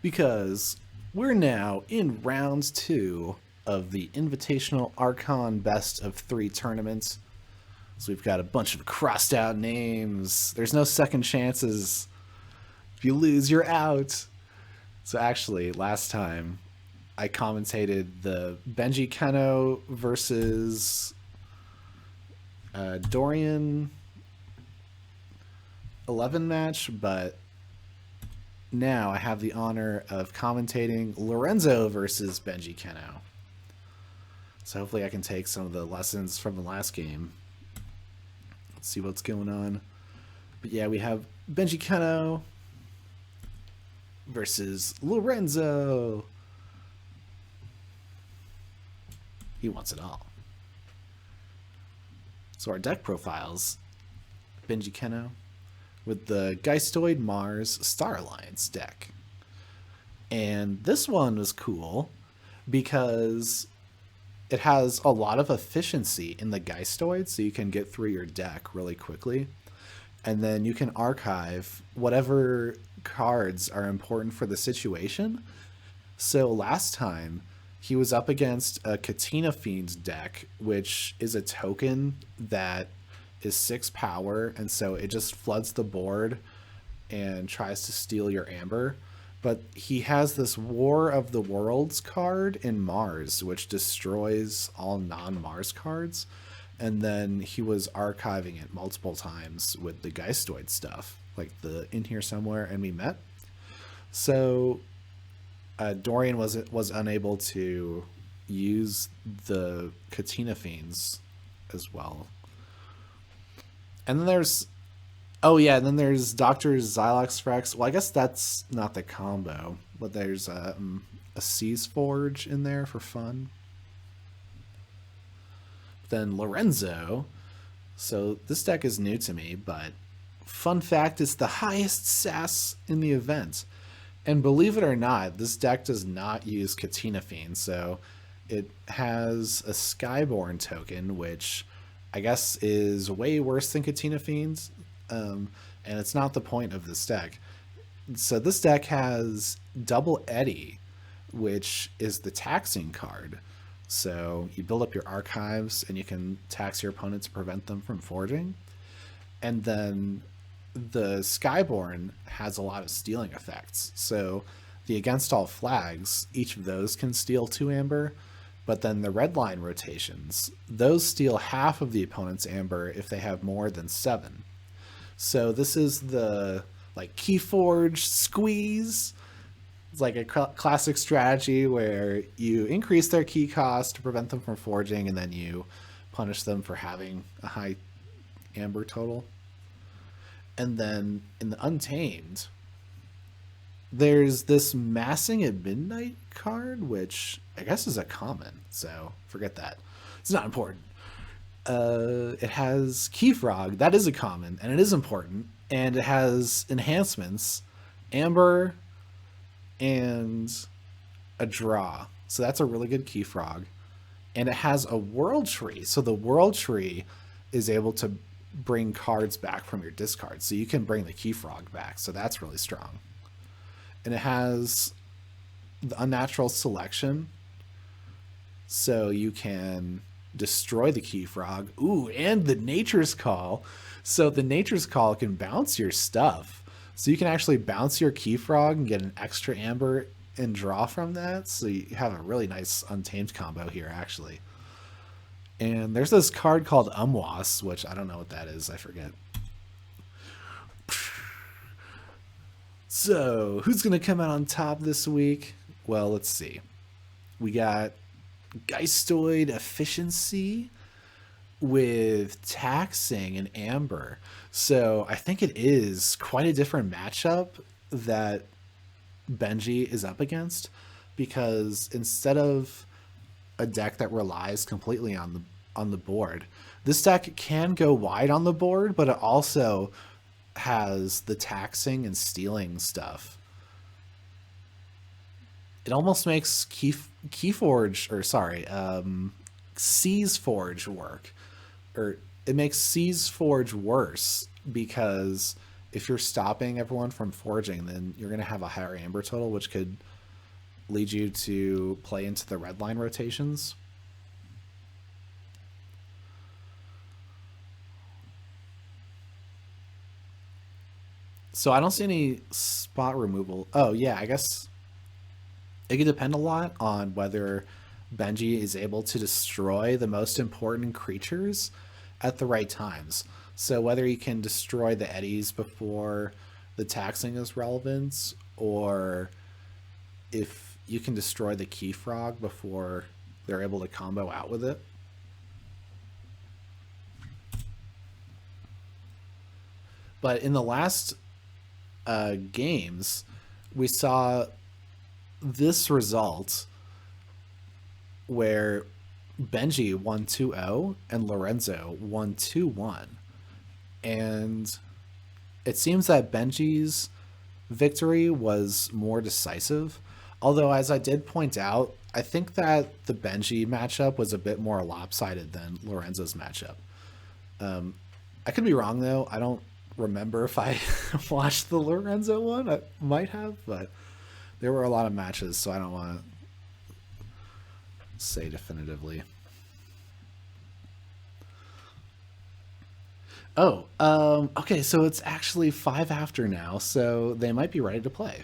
because we're now in round 2 of the Invitational Archon Best of 3 tournament. So we've got a bunch of crossed out names. There's no second chances. If you lose, you're out. So actually, last time I commentated the Benjikeno versus Dorian 11 match, but now I have the honor of commentating Lorenzo versus Benjikeno. So hopefully I can take some of the lessons from the last game. Let's see what's going on. But yeah, we have Benjikeno versus Lorenzo. He wants it all. So our deck profiles, Benjikeno with the Geistoid Mars Star Alliance deck. And this one was cool because it has a lot of efficiency in the Geistoid, so you can get through your deck really quickly. And then you can archive whatever cards are important for the situation. So last time, he was up against a Katina Fiend's deck, which is a token that is 6 power, and so it just floods the board and tries to steal your amber. But he has this War of the Worlds card in Mars, which destroys all non-Mars cards. And then he was archiving it multiple times with the Geistoid stuff, like the In Here Somewhere and We Met. So Dorian was unable to use the Katina Fiends as well. And then there's Dr. Xylox Frex. Well, I guess that's not the combo, but there's a Seas Forge in there for fun. Then Lorenzo. So this deck is new to me, but fun fact, it's the highest SAS in the event. And believe it or not, this deck does not use Katina Fiend, so it has a Skyborn token, which I guess is way worse than Katina Fiends, and it's not the point of this deck. So this deck has Double Eddy, which is the taxing card. So you build up your archives and you can tax your opponent to prevent them from forging. And then the Skyborn has a lot of stealing effects. So the Against All Flags, each of those can steal 2 amber, but then the red line rotations, those steal half of the opponent's amber if they have more than 7. So this is the like Keyforge squeeze. It's like a classic strategy where you increase their key cost to prevent them from forging, and then you punish them for having a high amber total. And then in the Untamed, there's this Massing at Midnight card, which I guess is a common, so forget that. It's not important. It has Key Frog, that is a common, and it is important, and it has enhancements, Amber, and a draw. So that's a really good Key Frog. And it has a World Tree, so the World Tree is able to bring cards back from your discard, so you can bring the Key Frog back, so that's really strong. And it has the Unnatural Selection, so you can destroy the Key Frog. Ooh, and the Nature's Call. So the Nature's Call can bounce your stuff. So you can actually bounce your Key Frog and get an extra amber and draw from that. So you have a really nice Untamed combo here, actually. And there's this card called Umwas, which I don't know what that is. I forget. So, who's going to come out on top this week? Well, let's see. We got Geistoid Efficiency with Taxing and Amber. So, I think it is quite a different matchup that Benji is up against, because instead of a deck that relies completely on the board, this deck can go wide on the board, but it also has the taxing and stealing stuff. It almost makes Keyforge, or sorry, Seas Forge work, or it makes Seas Forge worse because if you're stopping everyone from foraging, then you're going to have a higher amber total, which could lead you to play into the red line rotations. So I don't see any spot removal. Oh, yeah, I guess it could depend a lot on whether Benji is able to destroy the most important creatures at the right times. So whether he can destroy the eddies before the taxing is relevant, or if you can destroy the key frog before they're able to combo out with it. But in the last games, we saw this result where Benji won 2-0 and Lorenzo won 2-1. And it seems that Benji's victory was more decisive. Although, as I did point out, I think that the Benji matchup was a bit more lopsided than Lorenzo's matchup. I could be wrong, though. I don't remember if I watched the Lorenzo one. I might have, but there were a lot of matches, so I don't want to say definitively. Oh, okay, so it's actually 5 after now, so they might be ready to play.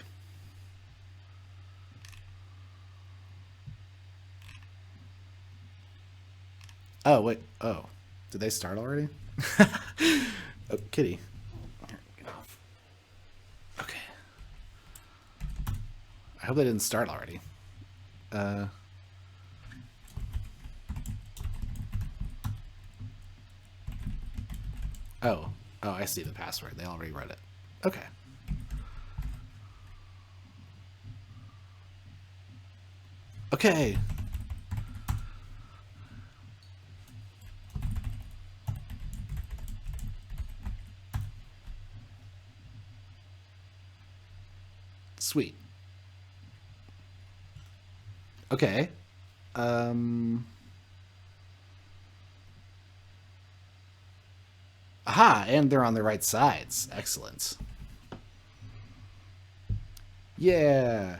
Oh, wait. Oh, did they start already? Oh, kitty. Get off. Okay. I hope they didn't start already. Oh. Oh, I see the password. They already read it. Okay. Okay. Sweet. Okay. Aha, and they're on the right sides. Excellent. Yeah.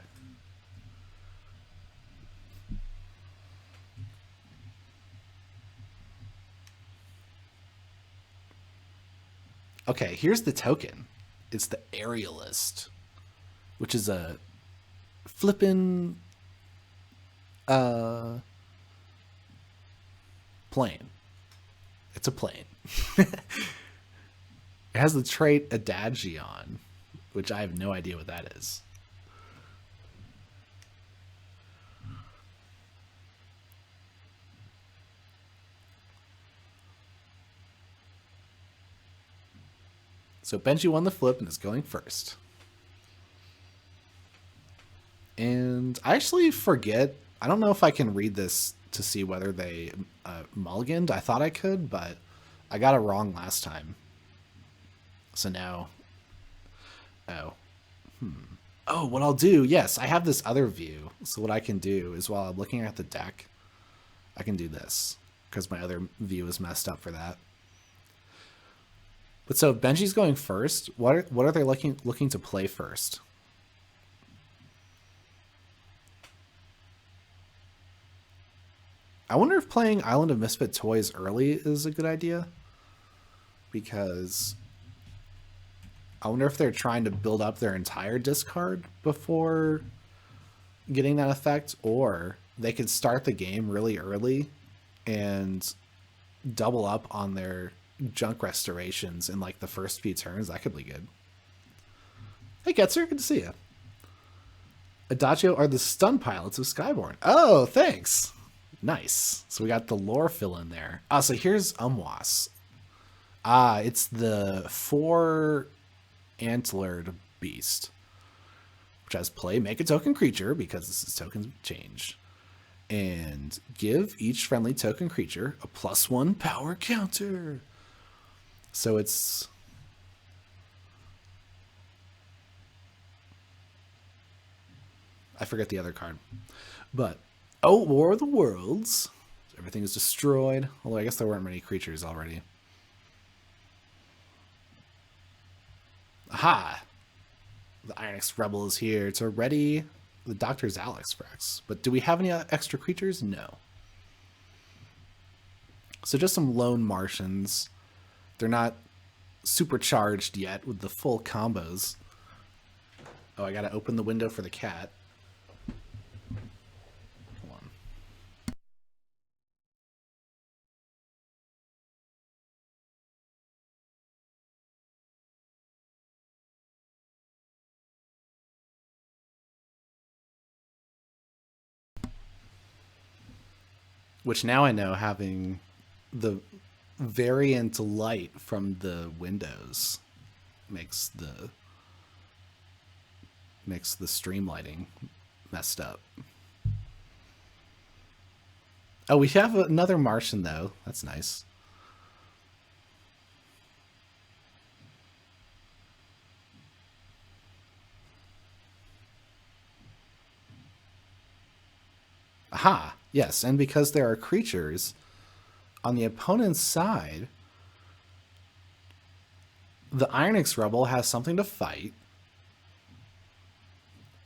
Okay, here's the token. It's the aerialist, which is a flippin' uh plane. It's a plane. It has the trait Adagion, which I have no idea what that is. So Benji won the flip and is going first. And I actually forget. I don't know if I can read this to see whether they mulliganed. I thought I could, but I got it wrong last time. So now... Oh. Oh, what I'll do... Yes, I have this other view. So what I can do is while I'm looking at the deck, I can do this. Because my other view is messed up for that. But so if Benji's going first, what are they looking to play first? I wonder if playing Island of Misfit Toys early is a good idea. Because I wonder if they're trying to build up their entire discard before getting that effect, or they could start the game really early and double up on their junk restorations in like the first few turns. That could be good. Hey Getzer, good to see you. Adagio are the stun pilots of Skyborn. Oh, thanks. Nice. So we got the lore fill in there. Ah, so here's Umwas. Ah, it's the 4 antlered beast, which has play make a token creature because this is tokens change, and give each friendly token creature a +1 power counter. So it's I forget the other card, but oh, War of the Worlds. Everything is destroyed. Although I guess there weren't many creatures already. Aha! The Ironix Rebel is here to ready the Doctor's Alex Rex. But do we have any extra creatures? No. So just some lone Martians. They're not supercharged yet with the full combos. Oh, I gotta open the window for the cat. Hold on. Which now I know, having the variant light from the windows makes the stream lighting messed up. Oh, we have another Martian though. That's nice. Aha! Yes, and because there are creatures on the opponent's side, the Ironix Rebel has something to fight,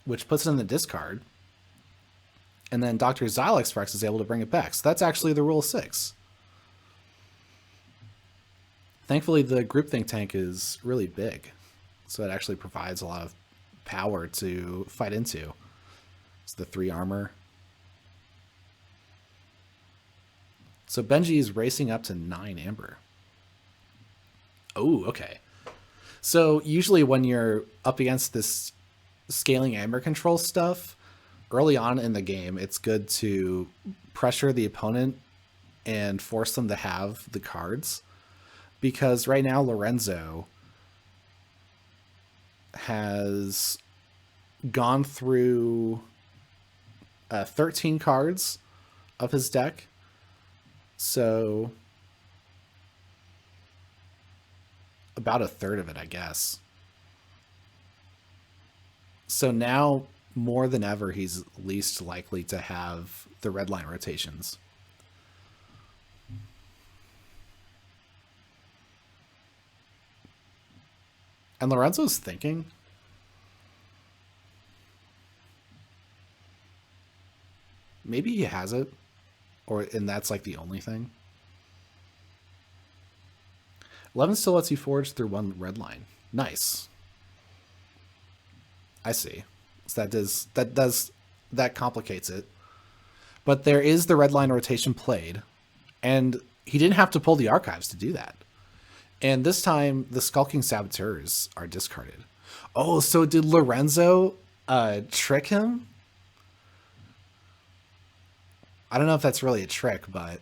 which puts it in the discard. And then Dr. Xylex Rex is able to bring it back. So that's actually the rule 6. Thankfully, the group think tank is really big. So it actually provides a lot of power to fight into. It's the 3 armor. So Benji is racing up to 9 amber. Oh, okay. So usually when you're up against this scaling amber control stuff, early on in the game, it's good to pressure the opponent and force them to have the cards. Because right now, Lorenzo has gone through 13 cards of his deck. So about a third of it, I guess. So now, more than ever, he's least likely to have the red line rotations. And Lorenzo's thinking. Maybe he has it, and that's like the only thing. 11 still lets you forge through 1 red line. Nice. I see. So that complicates it. But there is the red line rotation played, and he didn't have to pull the archives to do that. And this time, the Skulking Saboteurs are discarded. Oh, so did Lorenzo trick him? I don't know if that's really a trick, but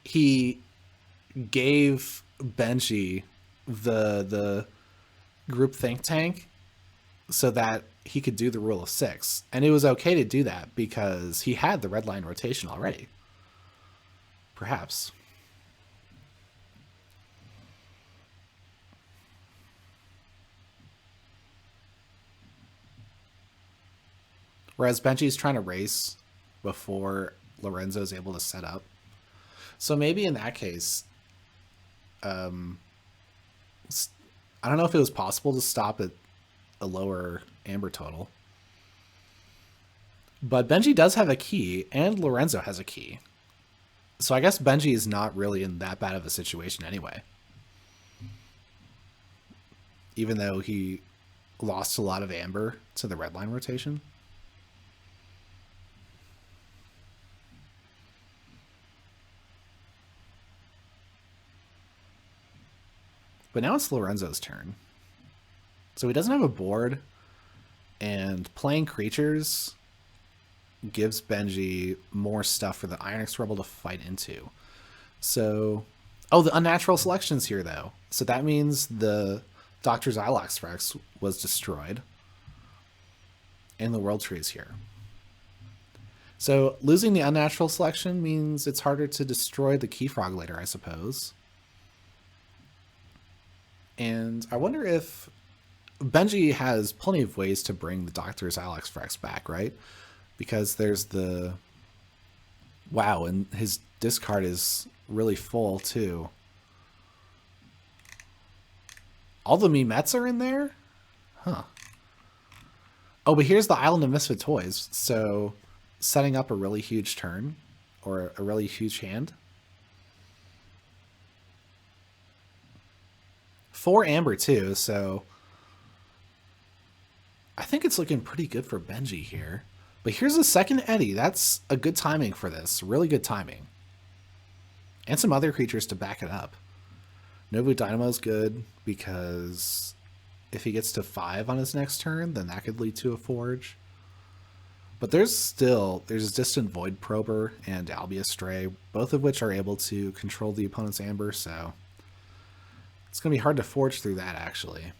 he gave Benji the group think tank so that he could do the rule of 6. And it was okay to do that because he had the red line rotation already. Perhaps. Whereas Benji's trying to race before Lorenzo's able to set up. So maybe in that case, I don't know if it was possible to stop at a lower amber total. But Benji does have a key, and Lorenzo has a key. So I guess Benji is not really in that bad of a situation anyway. Even though he lost a lot of amber to the red line rotation. But now it's Lorenzo's turn. So he doesn't have a board, and playing creatures gives Benji more stuff for the Ironix Rebel to fight into. So, oh, the unnatural selection's here, though. So that means the Dr. Xylox Rex was destroyed, and the World Tree is here. So losing the unnatural selection means it's harder to destroy the Key Frog later, I suppose. And I wonder if Benji has plenty of ways to bring the Doctor's Alex Rex back, right? Because there's the... Wow, and his discard is really full, too. All the Mimets are in there? Huh. Oh, but here's the Island of Misfit Toys. So, setting up a really huge turn, or a really huge hand. 4 amber too, so I think it's looking pretty good for Benji here. But here's a second Eddie. That's a good timing for this. Really good timing. And some other creatures to back it up. Nobu Dynamo's good because if he gets to 5 on his next turn, then that could lead to a Forge. But there's Distant Void Prober and Albius Stray, both of which are able to control the opponent's Amber, so it's going to be hard to forge through that, actually.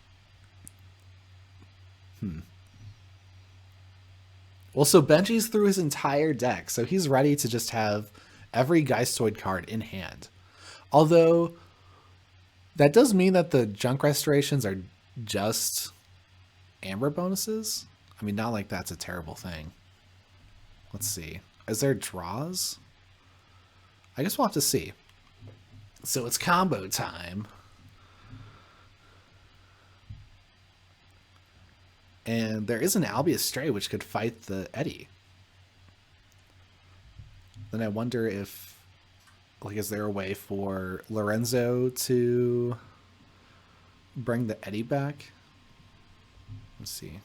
Well, so Benji's through his entire deck, so he's ready to just have every Geistoid card in hand. Although, that does mean that the Junk Restorations are just Amber bonuses. I mean, not like that's a terrible thing. Let's see. Is there draws? I guess we'll have to see. So it's combo time. And there is an Albius Stray which could fight the Eddie. Then I wonder if, like, is there a way for Lorenzo to bring the Eddie back? Let's see.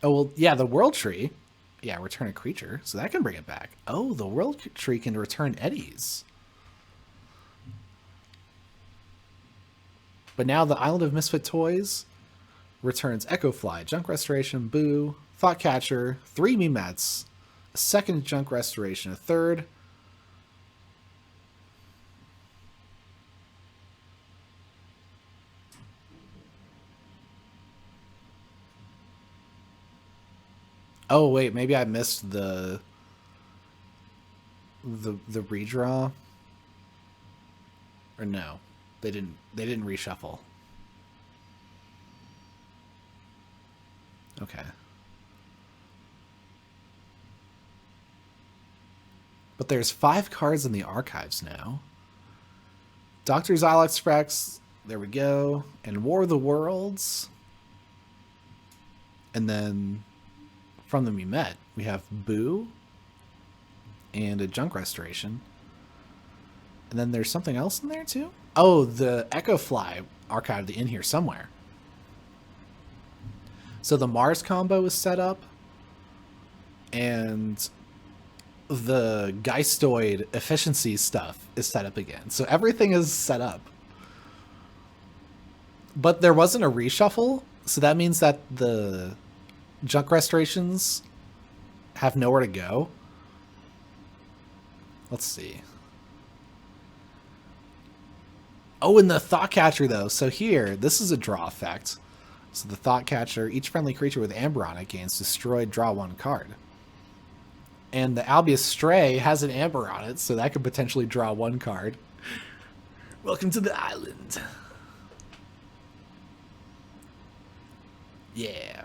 Oh, well, yeah, the World Tree. Yeah, return a creature. So that can bring it back. Oh, the World Tree can return Eddies. But now the Island of Misfit Toys returns Echo Fly, Junk Restoration, Boo, Thought Catcher, 3 Mimets, a second Junk Restoration, a third. Oh wait, maybe I missed the redraw. Or no. They didn't reshuffle. Okay. But there's 5 cards in the archives now. Dr. Xylox Rex, there we go. And War of the Worlds. And then from the Mimet, we have Boo and a Junk Restoration. And then there's something else in there too? Oh, the Echo Fly archived in here somewhere. So the Mars combo is set up, and the Geistoid efficiency stuff is set up again. So everything is set up. But there wasn't a reshuffle, so that means that the Junk Restorations have nowhere to go. Let's see. Oh, and the Thought Catcher, though. So here, this is a draw effect. So the Thought Catcher, each friendly creature with Amber on it gains destroyed, draw 1 card. And the Albius Stray has an Amber on it, so that could potentially draw 1 card. Welcome to the island. Yeah.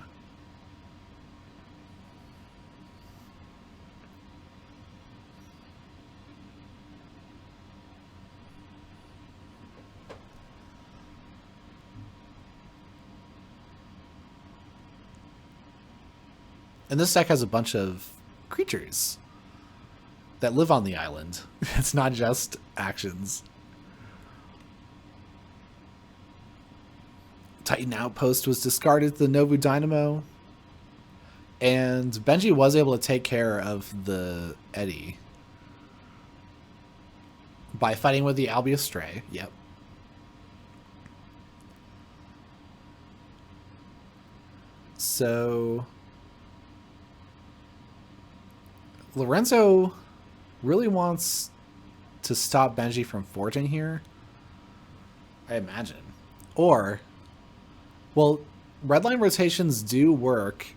And this deck has a bunch of creatures that live on the island. It's not just actions. Titan Outpost was discarded to the Nobu Dynamo. And Benji was able to take care of the Eddie by fighting with the Albius Stray. Yep. So Lorenzo really wants to stop Benji from forging here, I imagine. Or, well, redline rotations do work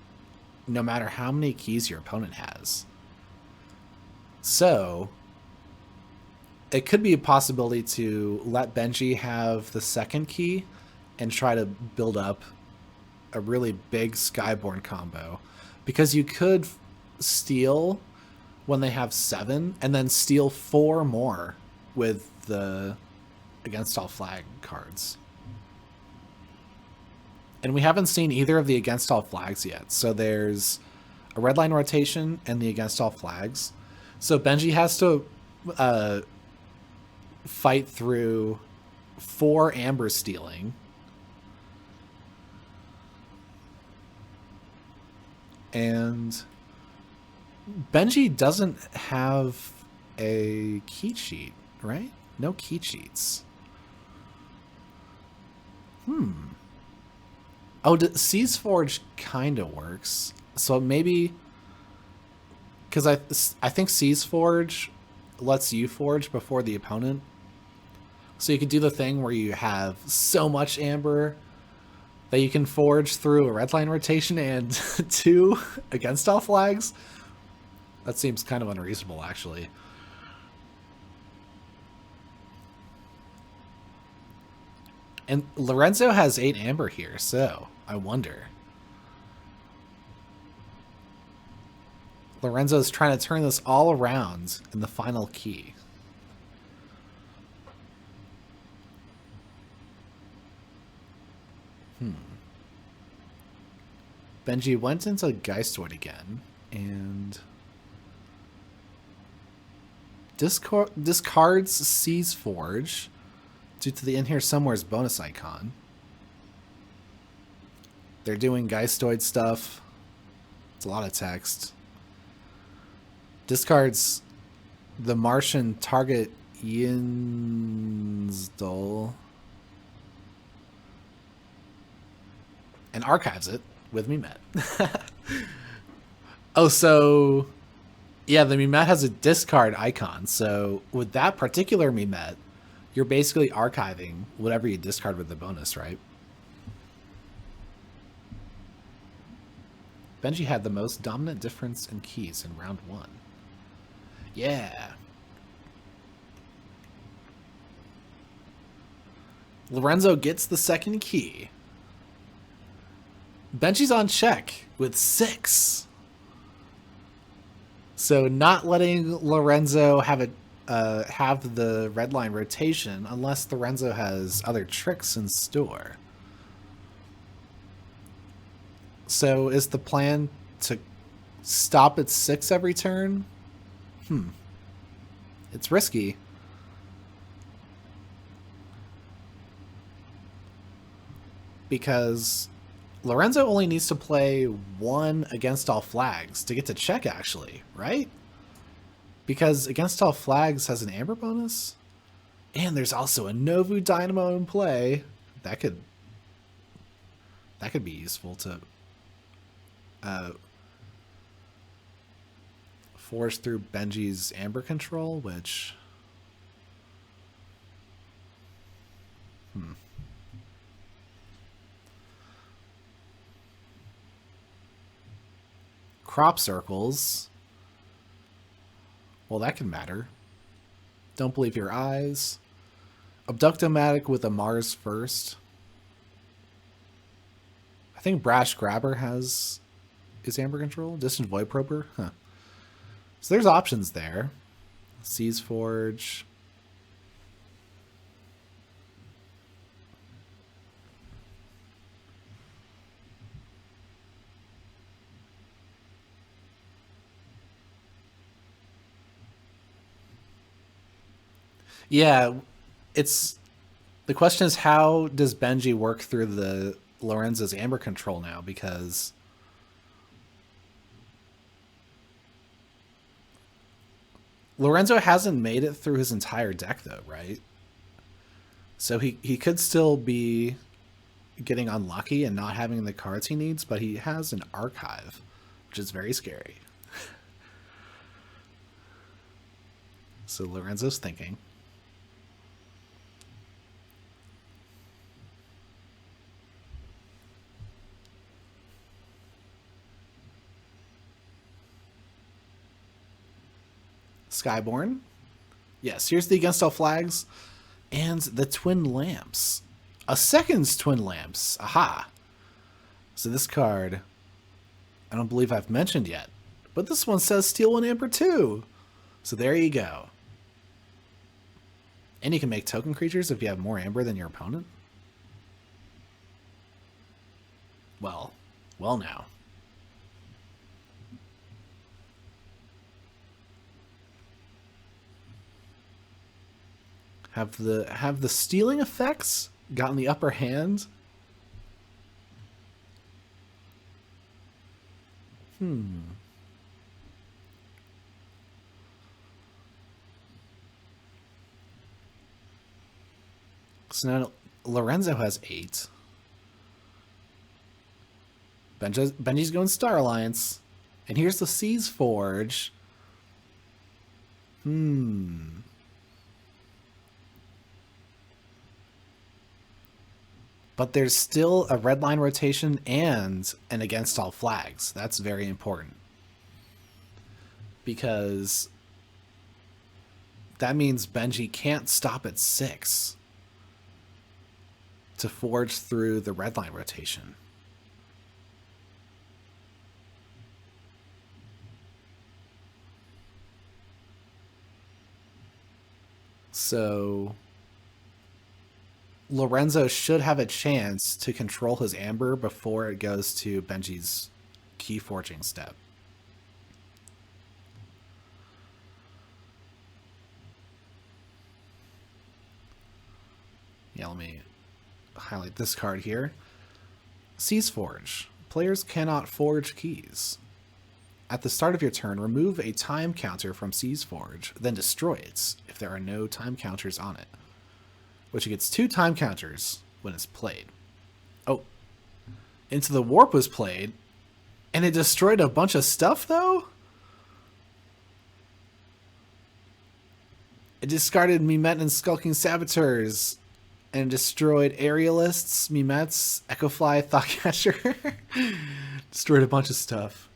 no matter how many keys your opponent has. So, it could be a possibility to let Benji have the second key and try to build up a really big Skyborn combo. Because you could steal when they have 7 and then steal 4 more with the against all flag cards. And we haven't seen either of the against all flags yet. So there's a red line rotation and the against all flags. So Benji has to fight through 4 amber stealing. And Benji doesn't have a key sheet, right? No key sheets. Oh, Seas Forge kind of works. So maybe... Because I think Seas Forge lets you forge before the opponent. So you could do the thing where you have so much amber that you can forge through a red line rotation and 2 against all flags. That seems kind of unreasonable, actually. And Lorenzo has 8 amber here, so I wonder. Lorenzo's trying to turn this all around in the final key. Benji went into Geistwood again, and discards Seas Forge due to the In Here Somewhere's bonus icon. They're doing Geistoid stuff. It's a lot of text. Discards the Martian target Yinsdal and archives it with Mimet. Oh, so yeah, the Mimet has a discard icon. So with that particular Mimet, you're basically archiving whatever you discard with the bonus, right? Benji had the most dominant difference in keys in round 1. Yeah. Lorenzo gets the second key. Benji's on check with 6. So not letting Lorenzo have the red line rotation unless Lorenzo has other tricks in store. So is the plan to stop at 6 every turn? It's risky. Because Lorenzo only needs to play 1 against all flags to get to check, actually, right? Because against all flags has an amber bonus. And there's also a Novu Dynamo in play. That could be useful to force through Benji's amber control, which... Crop circles. Well, that can matter. Don't believe your eyes. Abductomatic with a Mars first. I think Brash Grabber has his amber control. Distant Void Prober. Huh. So there's options there. Seas Forge. Yeah, it's the question is, how does Benji work through the Lorenzo's amber control now? Because Lorenzo hasn't made it through his entire deck, though, right? So he could still be getting unlucky and not having the cards he needs, but he has an archive, which is very scary. So Lorenzo's thinking. Skyborn. Yes, here's the Against All Flags and the Twin Lamps. A second Twin Lamps. Aha. So this card, I don't believe I've mentioned yet, but this one says Steel 1 Amber 2. So there you go. And you can make token creatures if you have more amber than your opponent? Well now. Have the stealing effects gotten the upper hand? So now Lorenzo has 8. Benji's going Star Alliance. And here's the Seas Forge. But there's still a red line rotation and an against all flags. That's very important. Because that means Benji can't stop at 6 to forge through the red line rotation. So Lorenzo should have a chance to control his amber before it goes to Benji's key forging step. Yeah, let me highlight this card here. Seas Forge. Players cannot forge keys. At the start of your turn, remove a time counter from Seas Forge, then destroy it if there are no time counters on it. Which gets 2 time counters when it's played. Oh, Into the Warp was played, and it destroyed a bunch of stuff, though? It discarded Mimet and Skulking Saboteurs, and destroyed Aerialists, Mimets, Echofly, Thoughtcatcher. Destroyed a bunch of stuff.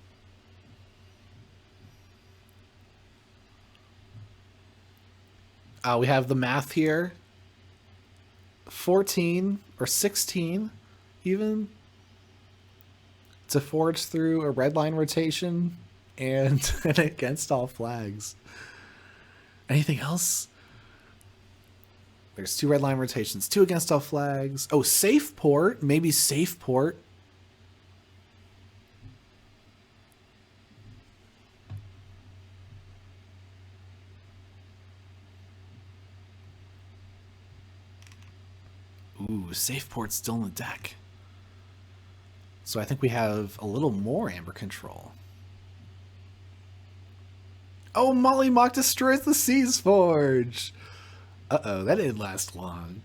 We have the math here. 14 or 16 even to forge through a red line rotation and against all flags. Anything else? There's 2 red line rotations, 2 against all flags. Oh, safe port. Maybe safe port. Ooh, safe port's still in the deck. So I think we have a little more amber control. Oh, Molly Mock destroys the Seas Forge! Uh-oh, that didn't last long.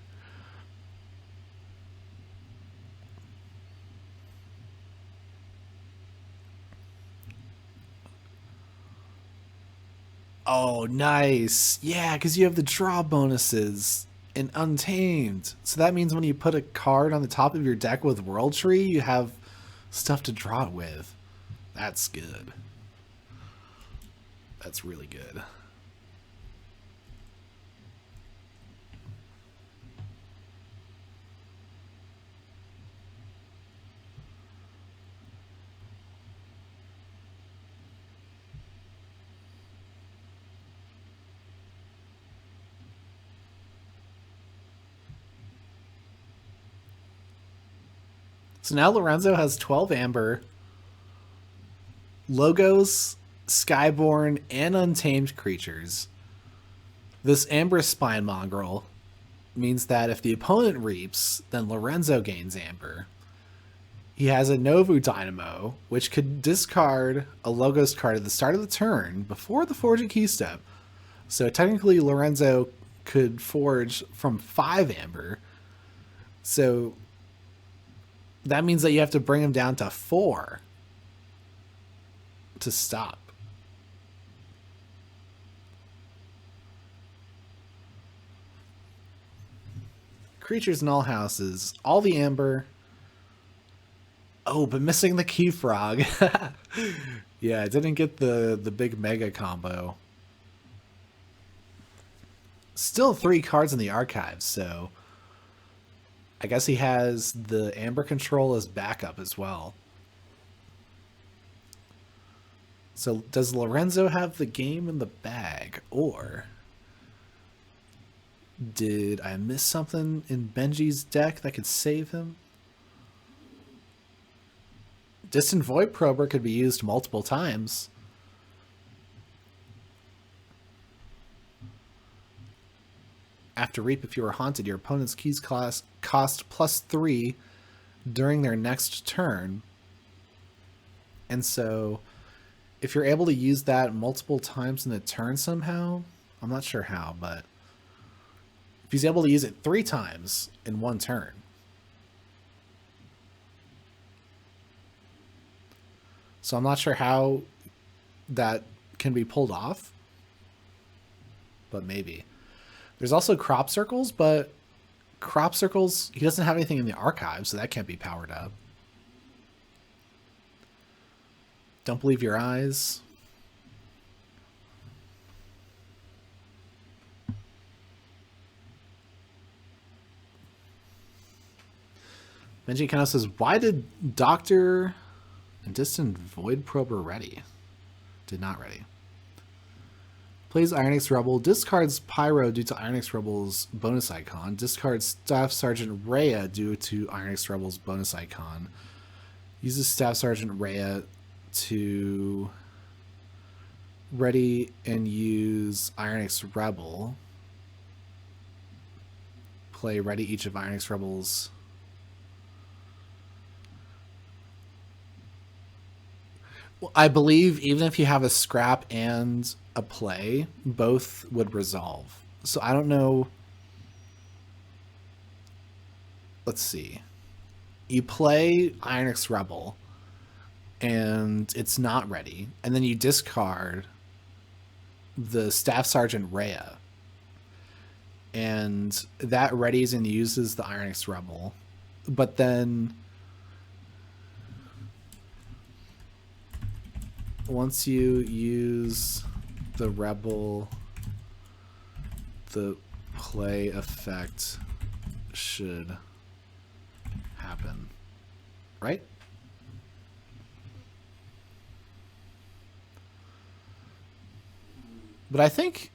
Oh, nice. Yeah, because you have the draw bonuses in Untamed. So that means when you put a card on the top of your deck with World Tree, you have stuff to draw it with. That's good. That's really good. So now Lorenzo has 12 amber, logos, Skyborn, and Untamed creatures. This amber Spine Mongrel means that if the opponent reaps, then Lorenzo gains amber. He has a Novu Dynamo, which could discard a logos card at the start of the turn before the forging key step. So technically Lorenzo could forge from 5 amber. So that means that you have to bring him down to 4 to stop. Creatures in all houses, all the amber. Oh, but missing the Key Frog. Yeah, I didn't get the big mega combo. Still 3 cards in the archives, so I guess he has the amber control as backup as well. So does Lorenzo have the game in the bag, or Did I miss something in Benji's deck that could save him? Distant Void Prober could be used multiple times. After Reap, if you are haunted, your opponent's keys cost +3 during their next turn. And so if you're able to use that multiple times in a turn somehow, I'm not sure how, but if he's able to use it 3 times in one turn, so I'm not sure how that can be pulled off, but maybe. There's also Crop Circles, but Crop Circles, he doesn't have anything in the archive, so that can't be powered up. Don't believe your eyes. Benjikeno says, why did Doctor and Distant Void Prober ready? Did not ready. Plays Ironix Rebel, discards Pyro due to Ironix Rebel's bonus icon, discards Staff Sergeant Rhea due to Ironix Rebel's bonus icon, uses Staff Sergeant Rhea to ready and use Ironix Rebel, play ready each of Ironix Rebel's. Well, I believe even if you have a scrap and a play, both would resolve. So I don't know. Let's see. You play Ironix Rebel, and it's not ready, and then you discard the Staff Sergeant Rhea, and that readies and uses the Ironix Rebel, but then once you use the Rebel, the play effect should happen, right? But I think,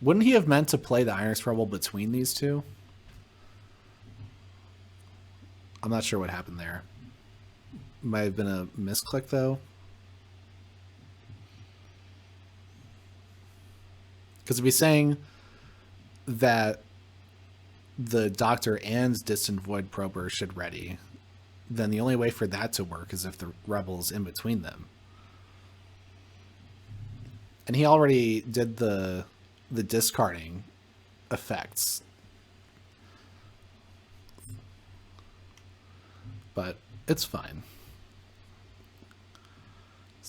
wouldn't he have meant to play the Ironix Rebel between these two? I'm not sure what happened there. Might have been a misclick, though. Because if he's saying that the Doctor and Distant Void Prober should ready, then the only way for that to work is if the Rebel's in between them. And he already did the discarding effects. But it's fine.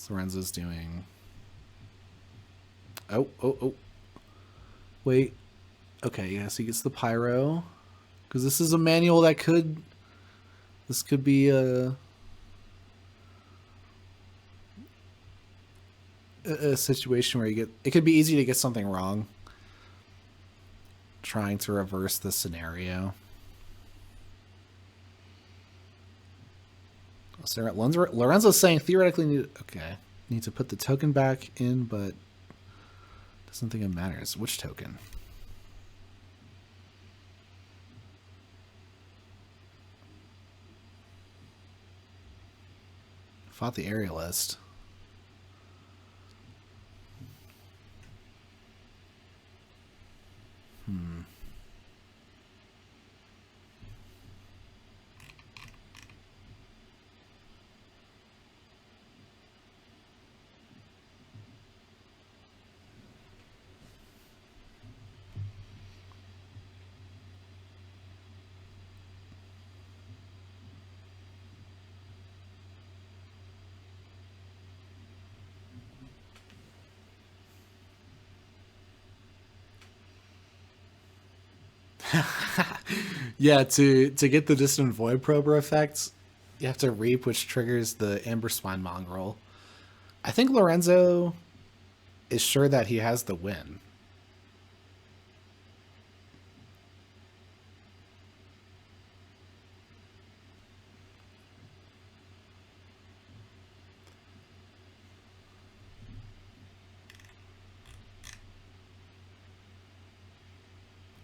Lorenzo's doing... Oh. Wait. Okay, yeah, so he gets the Pyro. Because this is a manual that could... This could be a situation where you get... It could be easy to get something wrong. Trying to reverse the scenario. So Lorenzo's saying theoretically need to put the token back in, but doesn't think it matters. Which token? Fought the aerialist. Yeah, to get the Distant Void Prober effect, you have to Reap, which triggers the Amber Spine Mongrel. I think Lorenzo is sure that he has the win.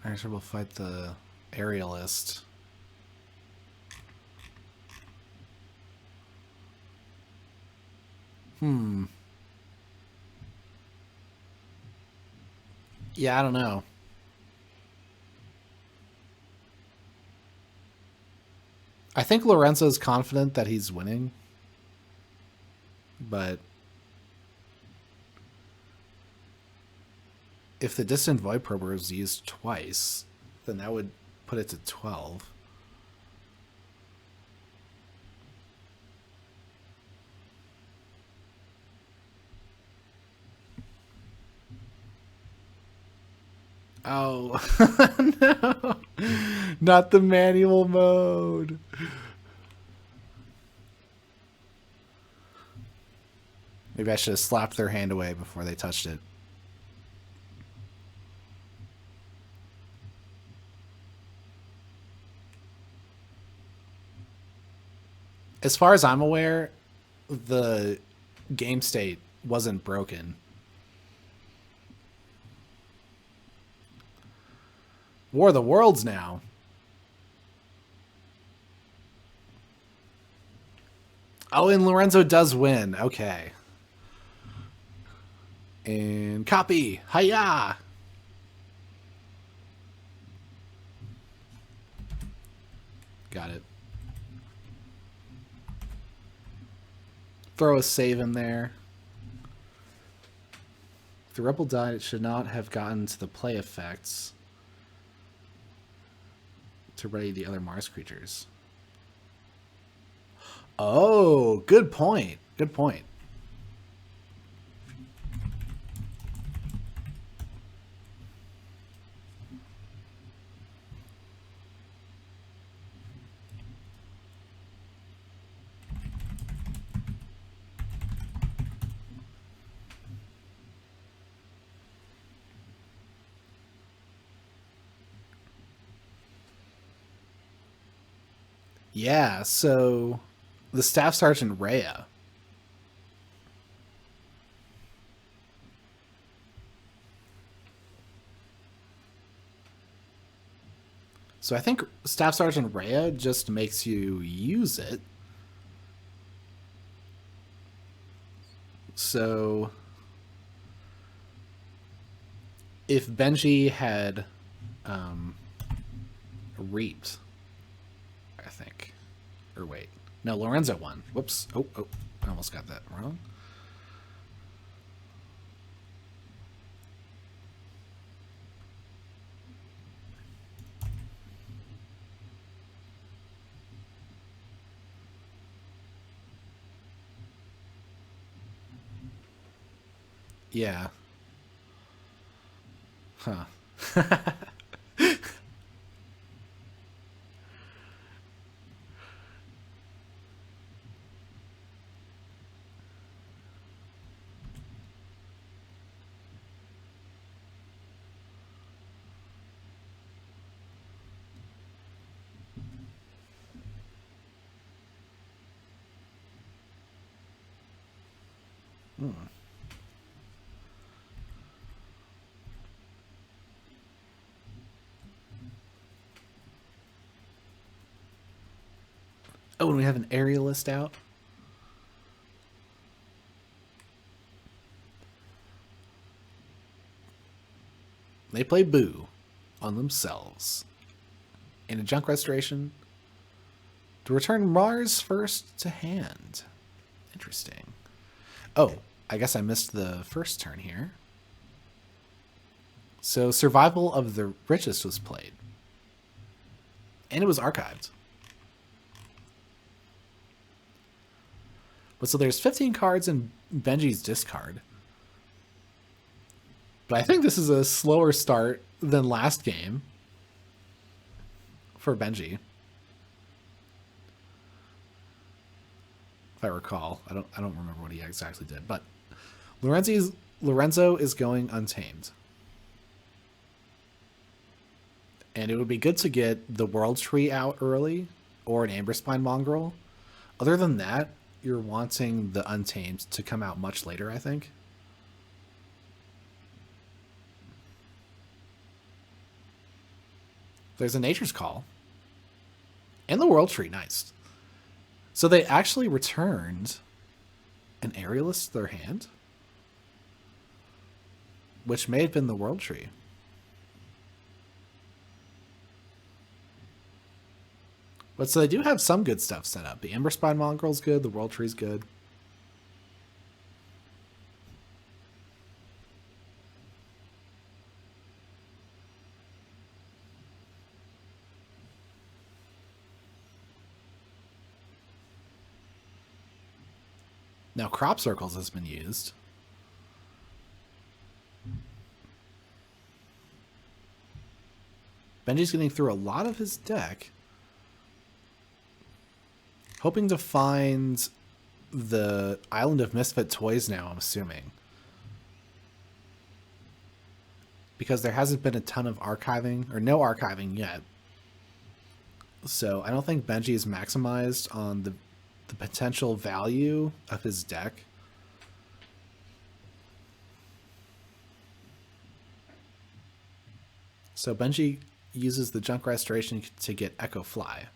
Actually, we'll fight the aerialist. Yeah, I don't know. I think Lorenzo's confident that he's winning, but if the distant void prober is used twice, then that would put it to 12. Oh, no. Not the manual mode. Maybe I should have slapped their hand away before they touched it. As far as I'm aware, the game state wasn't broken. War of the Worlds now. Oh, and Lorenzo does win. Okay. And copy. Hiya! Got it. Throw a save in there. If the rebel died, it should not have gotten to the play effects to ready the other Mars creatures. Oh, good point. Good point. Yeah, so the Staff Sergeant Rhea. So I think Staff Sergeant Rhea just makes you use it. So if Benji had reaped, I think. Or wait. No, Lorenzo won. Whoops. Oh, I almost got that wrong. Yeah. Huh. Oh, and we have an aerialist out. They play Boo on themselves. And a junk restoration to return Mars first to hand. Interesting. Oh, I guess I missed the first turn here. So Survival of the Richest was played. And it was archived. But so there's 15 cards in Benji's discard. But I think this is a slower start than last game for Benji. If I recall. I don't remember what he exactly did. But Lorenzo is going untamed. And it would be good to get the World Tree out early or an Amberspine Mongrel. Other than that, you're wanting the Untamed to come out much later, I think. There's a Nature's Call. And the World Tree, nice. So they actually returned an Aerialist to their hand, which may have been the World Tree. But so they do have some good stuff set up. The Ember Spine Mongrel's good, the World Tree's good. Now Crop Circles has been used. Benji's getting through a lot of his deck, hoping to find the Island of Misfit Toys now, I'm assuming. Because there hasn't been a ton of archiving, or no archiving yet. So I don't think Benji is maximized on the potential value of his deck. So Benji uses the Junk Restoration to get Echo Fly.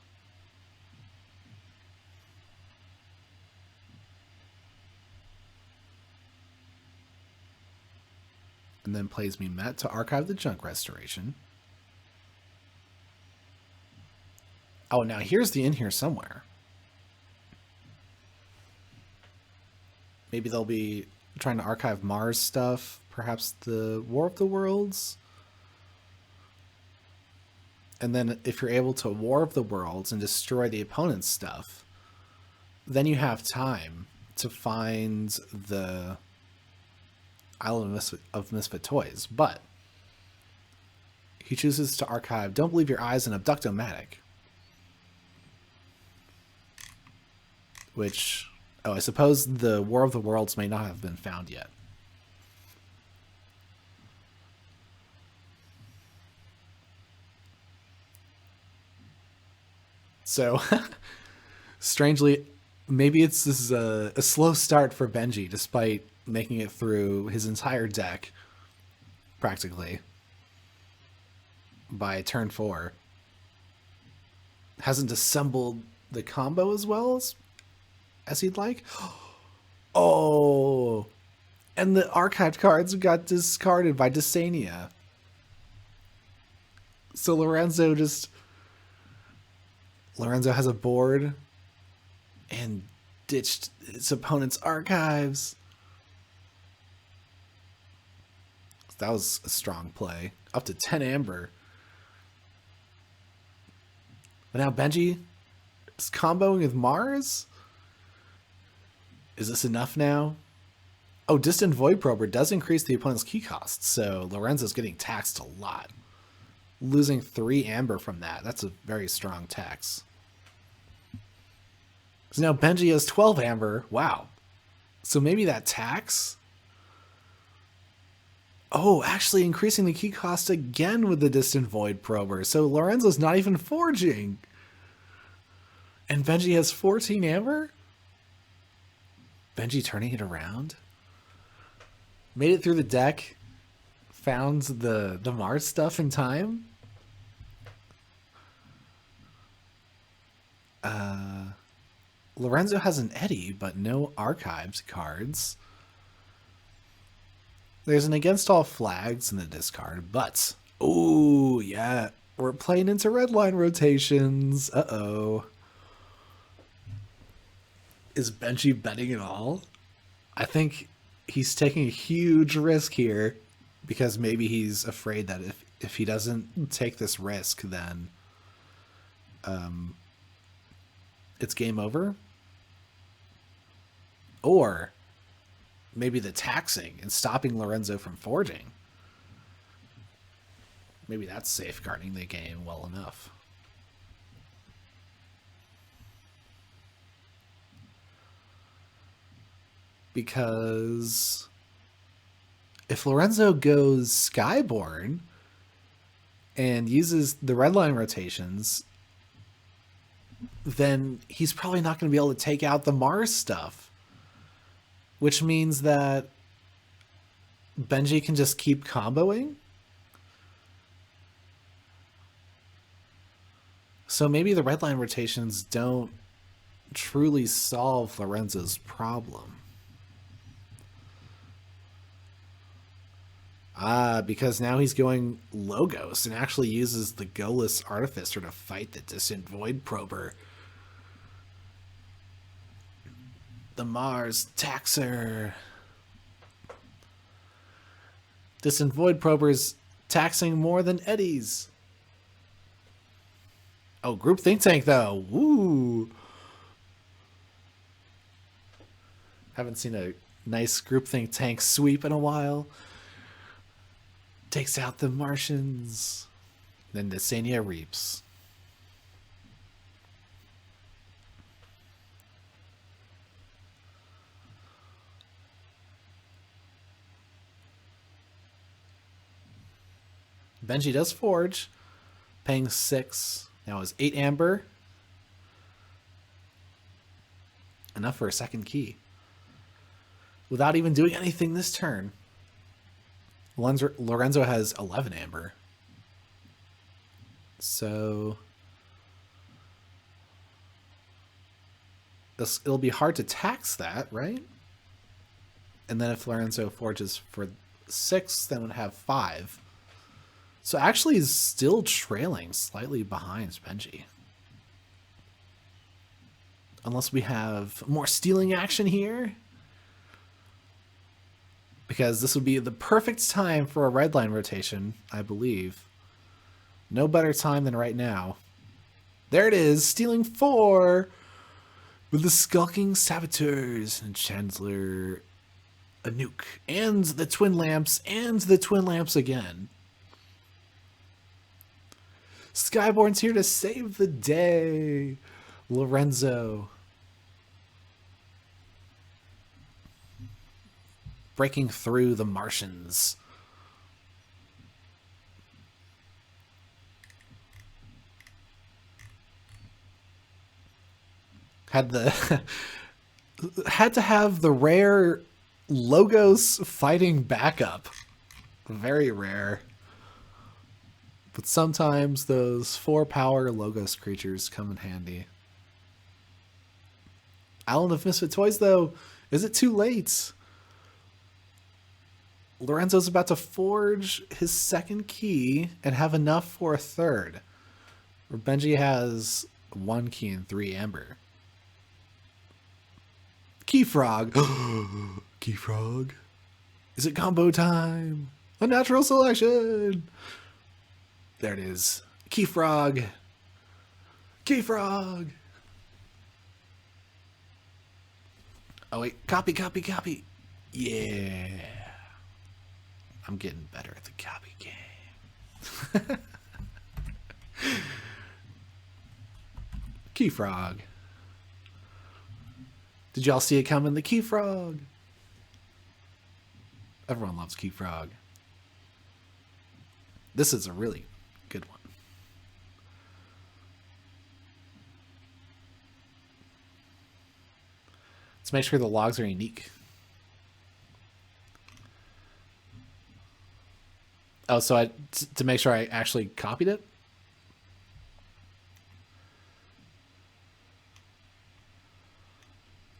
And then plays Mimet to archive the Junk Restoration. Oh, now here's the in here somewhere. Maybe they'll be trying to archive Mars stuff, perhaps the War of the Worlds. And then if you're able to War of the Worlds and destroy the opponent's stuff, then you have time to find the Island of Misfit Toys. But he chooses to archive Don't Believe Your Eyes and Abductomatic. Which, oh, I suppose the War of the Worlds may not have been found yet. So, strangely, maybe it's this is a slow start for Benji, despite making it through his entire deck, practically, by turn 4. Hasn't assembled the combo as well as he'd like. Oh, and the archived cards got discarded by Dysania. So Lorenzo has a board and ditched its opponent's archives. That was a strong play. Up to 10 Amber. But now Benji is comboing with Mars? Is this enough now? Oh, Distant Void Prober does increase the opponent's key cost, so Lorenzo's getting taxed a lot. Losing 3 Amber from that. That's a very strong tax. So now Benji has 12 Amber. Wow. So maybe that tax... Oh, actually increasing the key cost again with the Distant Void Prober. So Lorenzo's not even forging. And Benji has 14 Amber? Benji turning it around? Made it through the deck. Found the Mars stuff in time. Lorenzo has an Eddie, but no archived cards. There's an Against All Flags in the discard, but... Oh, yeah. We're playing into red line rotations. Uh-oh. Is Benji betting it all? I think he's taking a huge risk here because maybe he's afraid that if he doesn't take this risk, then it's game over. Or... maybe the taxing and stopping Lorenzo from forging. Maybe that's safeguarding the game well enough. Because if Lorenzo goes Skyborn and uses the red line rotations, then he's probably not going to be able to take out the Mars stuff. Which means that Benji can just keep comboing. So maybe the red line rotations don't truly solve Lorenzo's problem. Because now he's going Logos and actually uses the Goalless Artificer to fight the Distant Void Prober. The Mars Taxer. Distant Void Prober's taxing more than Eddie's. Oh, Group Think Tank, though. Woo! Haven't seen a nice Group Think Tank sweep in a while. Takes out the Martians. Then Desenia reaps. Benji does forge, paying 6. Now is 8 amber. Enough for a second key. Without even doing anything this turn. Lorenzo has 11 amber. So it'll be hard to tax that, right? And then if Lorenzo forges for 6, then would have 5. So actually he's still trailing slightly behind Benji. Unless we have more stealing action here. Because this would be the perfect time for a red line rotation, I believe. No better time than right now. There it is, stealing 4 with the Skulking Saboteurs and Chancellor Anuk. And the Twin Lamps, and the Twin Lamps again. Skyborn's here to save the day. Lorenzo. Breaking through the Martians. Had to have the rare Logos fighting backup. Very rare. But sometimes those 4-power Logos creatures come in handy. Island of Misfit Toys, though, is it too late? Lorenzo's about to forge his second key and have enough for a third. Where Benji has 1 key and 3 amber. Key Frog. Key Frog. Is it combo time? A natural selection. There it is. Key Frog. Key Frog. Oh wait, copy. Yeah. I'm getting better at the copy game. Key Frog. Did y'all see it coming? The Key Frog. Everyone loves Key Frog. This is a really good one. Let's make sure the logs are unique. Oh, so to make sure I actually copied it?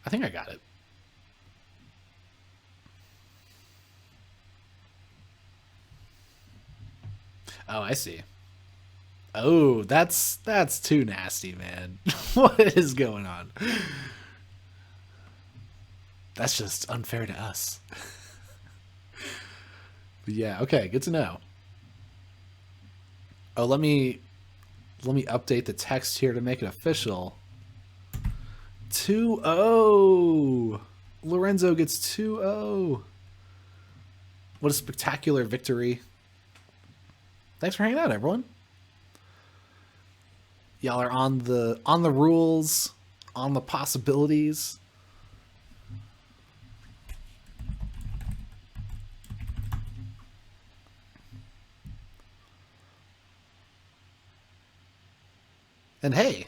I think I got it. Oh, I see. Oh, that's too nasty, man. What is going on? That's just unfair to us. But yeah, okay, good to know. Oh, let me update the text here to make it official. 2-0. Lorenzo gets 2-0. What a spectacular victory. Thanks for hanging out, everyone. Y'all are on the rules, on the possibilities. And hey,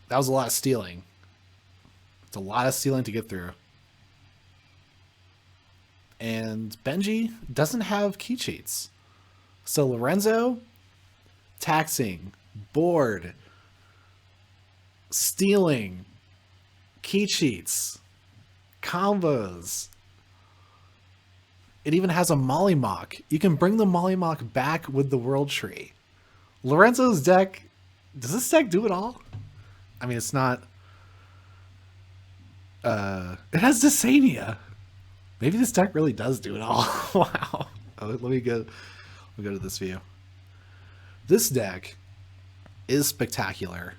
that was a lot of stealing. It's a lot of stealing to get through. And Benji doesn't have key cheats. So Lorenzo, taxing, board, stealing, key cheats, combos. It even has a Mollymawk. You can bring the Mollymawk back with the World Tree. Lorenzo's deck, does this deck do it all? I mean, it's not... it has Dysania. Maybe this deck really does do it all. Wow. Let me go to this view. This deck is spectacular.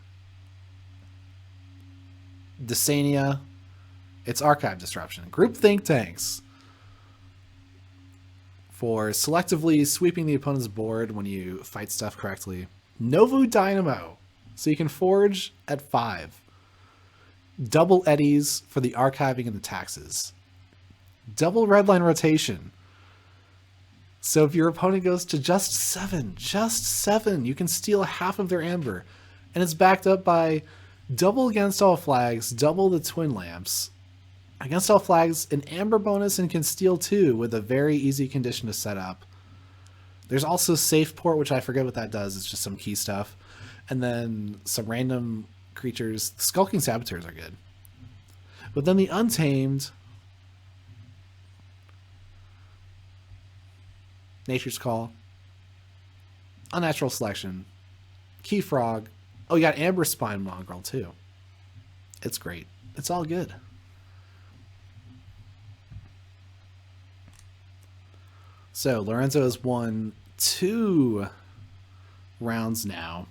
Dysania. It's Archive Disruption. Group Think Tanks. For selectively sweeping the opponent's board when you fight stuff correctly. Novu Dynamo. So you can forge at 5. Double Eddies for the archiving and the taxes. Double Redline Rotation. So if your opponent goes to just 7, you can steal half of their amber. And it's backed up by double Against All Flags, double the Twin Lamps. Against All Flags, an amber bonus and can steal 2 with a very easy condition to set up. There's also Safe Port, which I forget what that does. It's just some key stuff. And then some random creatures. Skulking Saboteurs are good. But then the Untamed... Nature's Call. Unnatural Selection. Key Frog. Oh, you got Amber Spine Mongrel, too. It's great. It's all good. So, Lorenzo has won 2 rounds now,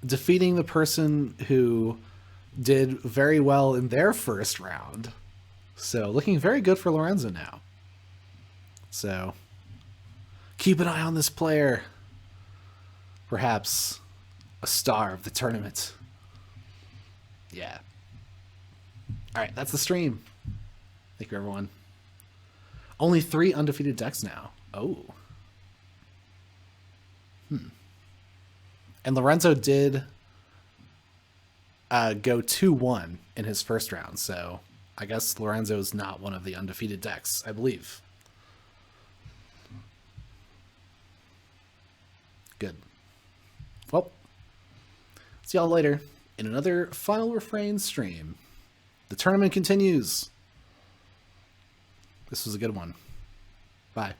defeating the person who did very well in their first round. So, looking very good for Lorenzo now. So, keep an eye on this player. Perhaps a star of the tournament. Yeah. All right, that's the stream. Thank you, everyone. Only 3 undefeated decks now. Oh. And Lorenzo did go 2-1 in his first round, so I guess Lorenzo's not one of the undefeated decks, I believe. Good. Well, see y'all later in another Final Refrain stream. The tournament continues. This was a good one. Bye.